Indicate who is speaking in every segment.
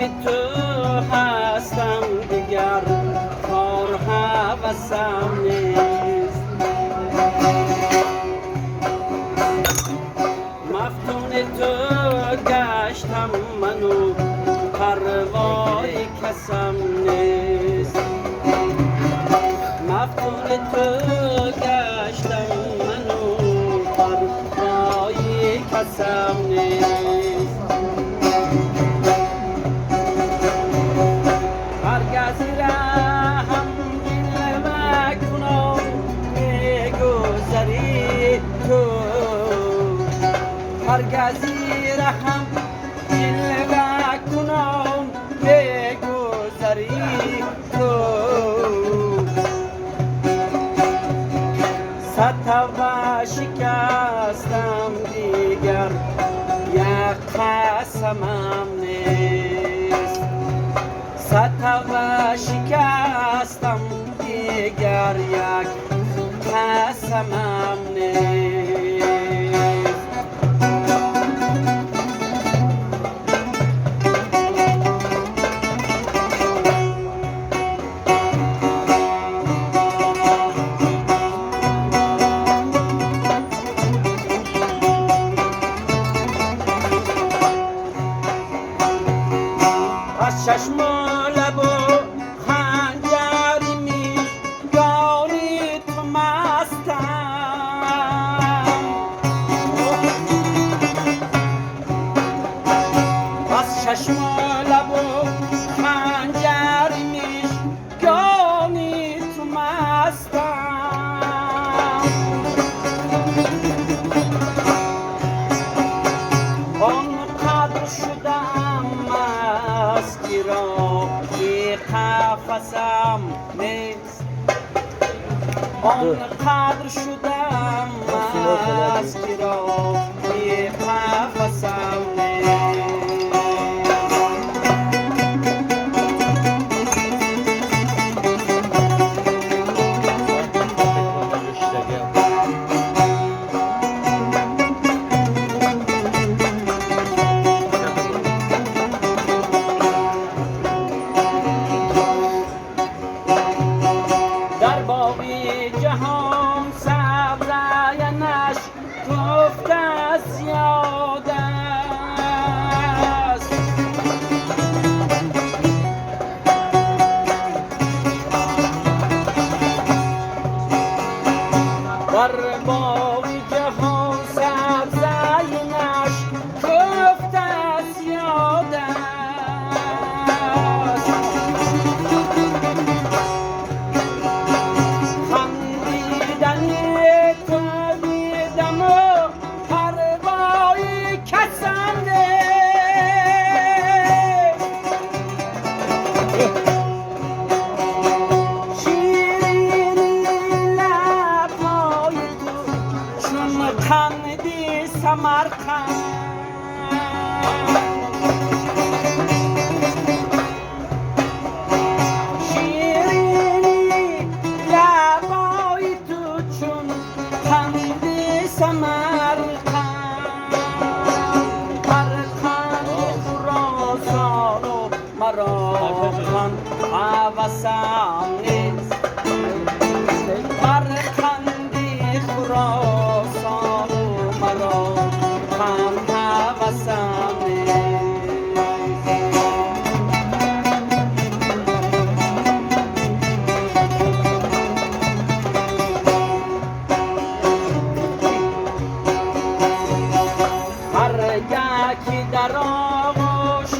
Speaker 1: تو هستم دیگر کار هوسم نیست مفتون تو گشتم منو پروای کسم نیست مفتون تو گشتم منو پروای کسم نیست هرگز رحم دل مکنم میگذری تو هرگز رحم دل مکنم میگذری تو ستوه شکستم دیگر یک قسمم نیست ستوه شکستم دیگر یک قسمم نیست از چشم و لب و خنجری میگانی تو مستم از چشم و لب و خنجری میگانی تو مستم آنقدر شدم را بی قفسم نیست آنقدر شدم مستی را بی قفسم نیست جهان سبزینش گفته زیاد است در باغ جهان سبزینش گفته زیاد است خندی سمرقند شیرینی لبای تو چون خندی سمرقند هر خند خراسان و مراقبان هوسم نیست هر خندی خراسان هم هوسم هرگه که در آغوش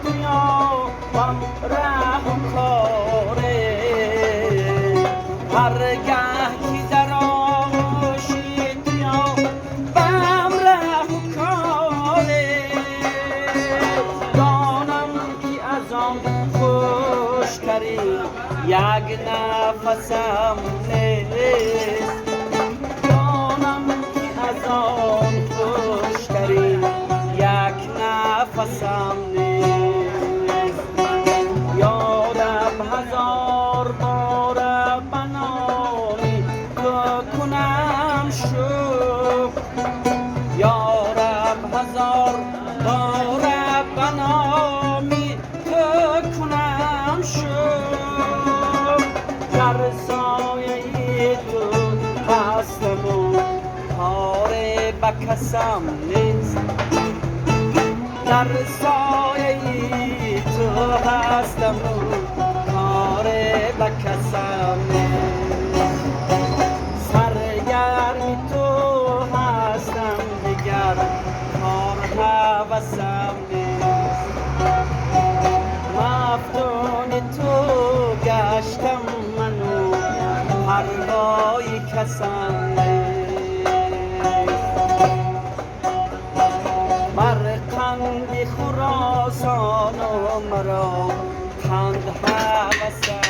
Speaker 1: بیابم ره و کاره هرگه که در آغوش بیابم ره و کاره دانم که از آن خوشترین یک نفسم نیست دانم که از آن خوشترین یک نفسم نیست یادم هزار بار بنامی تو کنم شکر یارب هزار بار بنامی تو به کسم نیست در سایه تو هستم کار به کسم نیست سرگرمی تو هستم دیگر کار هوسم نیست مفتون تو گشتم منو پروای کسم نیست بر قند خراسان و مرا قند هوسم